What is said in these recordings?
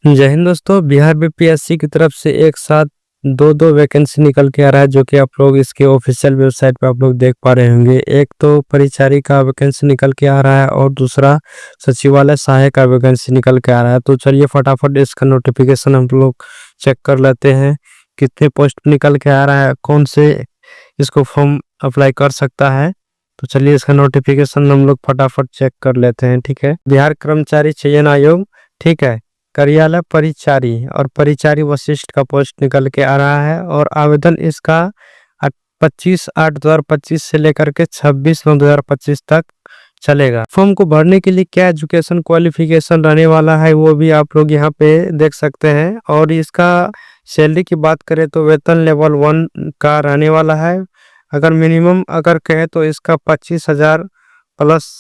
जय हिंद दोस्तों। बिहार बीपीएससी की तरफ से एक साथ दो वैकेंसी निकल के आ रहा है, जो कि आप लोग इसके ऑफिशियल वेबसाइट पे आप लोग देख पा रहे होंगे। एक तो परिचारी का वैकेंसी निकल के आ रहा है और दूसरा सचिवालय सहायक का वैकेंसी निकल के आ रहा है। तो चलिए फटाफट इसका नोटिफिकेशन हम लोग चेक कर लेते हैं, कितने पोस्ट निकल के आ रहा है, कौन से इसको फॉर्म अप्लाई कर सकता है। तो चलिए इसका नोटिफिकेशन हम लोग फटाफट चेक कर लेते हैं। ठीक है, बिहार कर्मचारी चयन आयोग, ठीक है, कार्यालय परिचारी और परिचारी वशिष्ठ का पोस्ट निकल के आ रहा है। और आवेदन इसका 25/8/2025 से लेकर के 26/9/2025 तक चलेगा। फॉर्म को भरने के लिए क्या एजुकेशन क्वालिफिकेशन रहने वाला है वो भी आप लोग यहाँ पे देख सकते हैं। और इसका सैलरी की बात करें तो वेतन लेवल 1 का रहने वाला है। अगर मिनिमम अगर कहें तो इसका 25,000 प्लस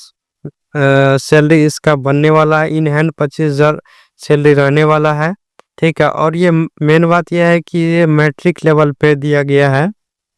सैलरी इसका बनने वाला है। इन हैंड 25,000 सैलरी रहने वाला है। ठीक है, और ये मेन बात यह है कि ये मैट्रिक लेवल पे दिया गया है,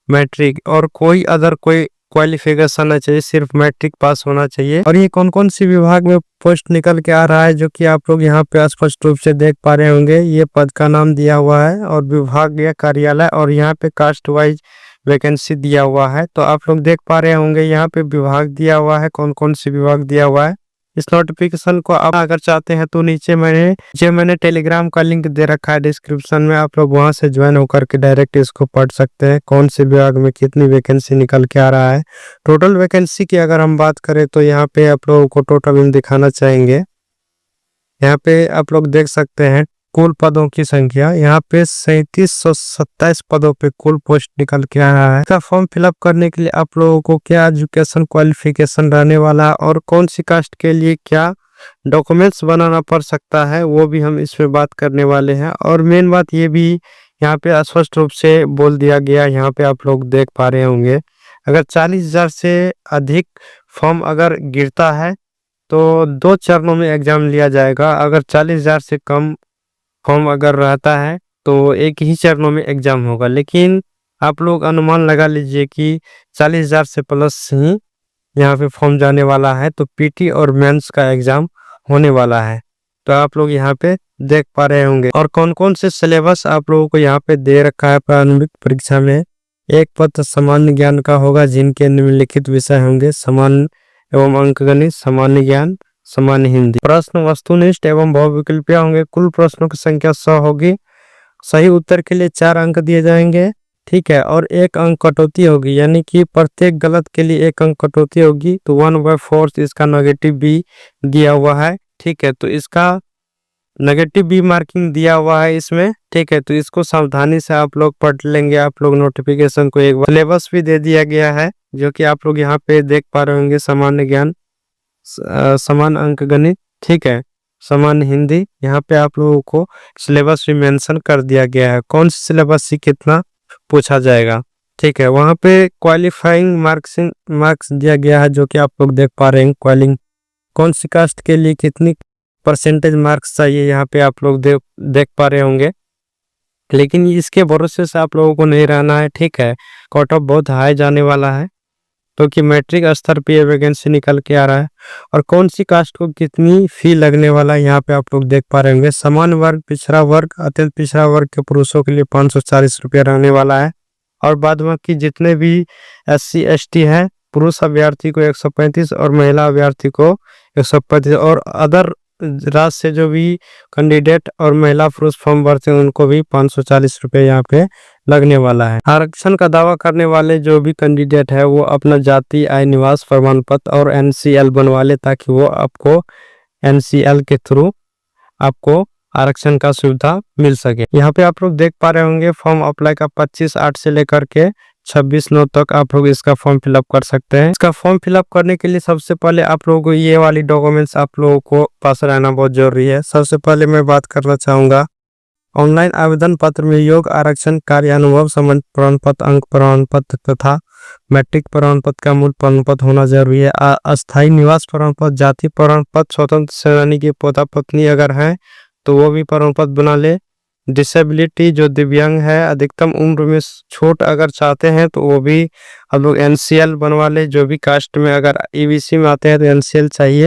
मैट्रिक, और कोई अदर कोई क्वालिफिकेशन नहीं चाहिए, सिर्फ मैट्रिक पास होना चाहिए। और ये कौन कौन सी विभाग में पोस्ट निकल के आ रहा है, जो कि आप लोग यहाँ पे स्पष्ट रूप से देख पा रहे होंगे। ये पद का नाम दिया हुआ है और विभाग या कार्यालय, और यहाँ पे कास्ट वाइज वैकेंसी दिया हुआ है। तो आप लोग देख पा रहे होंगे यहाँ पे विभाग दिया हुआ है, कौन कौन सी विभाग दिया हुआ है। इस नोटिफिकेशन को आप अगर चाहते हैं तो नीचे मैंने टेलीग्राम का लिंक दे रखा है डिस्क्रिप्शन में, आप लोग वहां से ज्वाइन होकर के डायरेक्ट इसको पढ़ सकते हैं, कौन से विभाग में कितनी वैकेंसी निकल के आ रहा है। टोटल वैकेंसी की अगर हम बात करें तो यहाँ पे आप लोगों को टोटल हम दिखाना चाहेंगे। यहाँ पे आप लोग देख सकते हैं कुल पदों की संख्या, यहाँ पे 3727 पदों पे कुल पोस्ट निकल के आ रहा है। इसका फॉर्म फिलअप करने के लिए आप लोगों को क्या एजुकेशन क्वालिफिकेशन रहने वाला और कौन सी कास्ट के लिए क्या डॉक्यूमेंट्स बनाना पड़ सकता है वो भी हम इसमें बात करने वाले हैं। और मेन बात ये भी यहाँ पे स्पष्ट रूप से बोल दिया गया, यहाँ पे आप लोग देख पा रहे होंगे, अगर 40,000 से अधिक फॉर्म अगर गिरता है तो 2 चरणों में एग्जाम लिया जाएगा। अगर 40,000 से कम फॉर्म अगर रहता है तो एक ही चरणों में एग्जाम होगा। लेकिन आप लोग अनुमान लगा लीजिए कि 40,000 से प्लस ही यहाँ पे फॉर्म जाने वाला है, तो पीटी और मेंस का एग्जाम होने वाला है। तो आप लोग यहाँ पे देख पा रहे होंगे। और कौन कौन से सिलेबस आप लोगों को यहाँ पे दे रखा है प्रारंभिक परीक्षा में। एक पद सामान्य ज्ञान का होगा, जिनके निम्नलिखित विषय होंगे: सामान्य एवं अंकगणित, सामान्य ज्ञान, सामान्य हिंदी। प्रश्न वस्तुनिष्ठ एवं बहुविकल्पीय होंगे। कुल प्रश्नों की संख्या 100 होगी। सही उत्तर के लिए 4 अंक दिए जाएंगे। ठीक है, और 1 अंक कटौती होगी, यानी कि प्रत्येक गलत के लिए 1 अंक कटौती होगी। तो 1/4 इसका नेगेटिव बी दिया हुआ है। ठीक है, तो इसका नेगेटिव बी मार्किंग दिया हुआ है इसमें। ठीक है, तो इसको सावधानी से आप लोग पढ़ लेंगे। आप लोग नोटिफिकेशन को एक बार सिलेबस भी दे दिया गया है, जो कि आप लोग यहाँ पे देख पा रहे होंगे। सामान्य ज्ञान, सामान्य अंक गणित, ठीक है, सामान्य हिंदी, यहाँ पे आप लोगों को सिलेबस भी मेंशन कर दिया गया है, कौन सी सिलेबस से कितना पूछा जाएगा। ठीक है, वहाँ पे क्वालिफाइंग मार्क्स दिया गया है, जो कि आप लोग देख पा रहे हैं। कौन सी कास्ट के लिए कितनी परसेंटेज मार्क्स चाहिए, यहाँ पे आप लोग देख पा रहे होंगे। लेकिन इसके भरोसे से आप लोगों को नहीं रहना है। ठीक है, कट ऑफ बहुत हाई जाने वाला है, क्योंकि मैट्रिक स्तर पे वैकेंसी निकल के आ रहा है। और कौन सी कास्ट को कितनी फी लगने वाला है, यहाँ पे आप लोग देख पा रहे होंगे। सामान्य वर्ग, पिछड़ा वर्ग, अत्यंत पिछड़ा वर्ग के पुरुषों के लिए 540 रुपया रहने वाला है। और बाद बाकी जितने भी SC ST है, पुरुष अभ्यर्थी को 135 और महिला अभ्यर्थी को 135, और अदर राज्य से जो भी कैंडिडेट और महिला पुरुष फॉर्म भरते हैं उनको भी 540 रुपये यहाँ पे लगने वाला है। आरक्षण का दावा करने वाले जो भी कैंडिडेट है वो अपना जाति, आय, निवास प्रमाण पत्र और NCL बनवा ले, ताकि वो आपको NCL के थ्रू आपको आरक्षण का सुविधा मिल सके। यहाँ पे आप लोग देख पा रहे होंगे फॉर्म अप्लाई का 25/8 से लेकर के 26/9 तक आप लोग इसका फॉर्म फिलअप कर सकते हैं। इसका फॉर्म फिलअप करने के लिए सबसे पहले आप लोगों को ये वाली डॉक्यूमेंट्स आप लोगों को पास रहना बहुत जरूरी है। सबसे पहले मैं बात करना चाहूंगा, ऑनलाइन आवेदन पत्र में योग्य आरक्षण कार्य अनुभव संबंध प्रमाण पत्र, अंक प्रमाण पत्र तथा मैट्रिक प्रमाण पत्र का मूल प्रमाण पत्र होना जरूरी है। अस्थायी निवास प्रमाण पत्र, जाति प्रमाण पत्र, स्वतंत्र सेनानी की पोता पत्नी अगर है तो वो भी प्रमाण पत्र बना ले। डिसेबिलिटी, जो दिव्यांग है, अधिकतम उम्र में छूट अगर चाहते हैं तो वो भी हम लोग NCL बनवा ले। जो भी कास्ट में अगर EBC में आते हैं तो NCL चाहिए।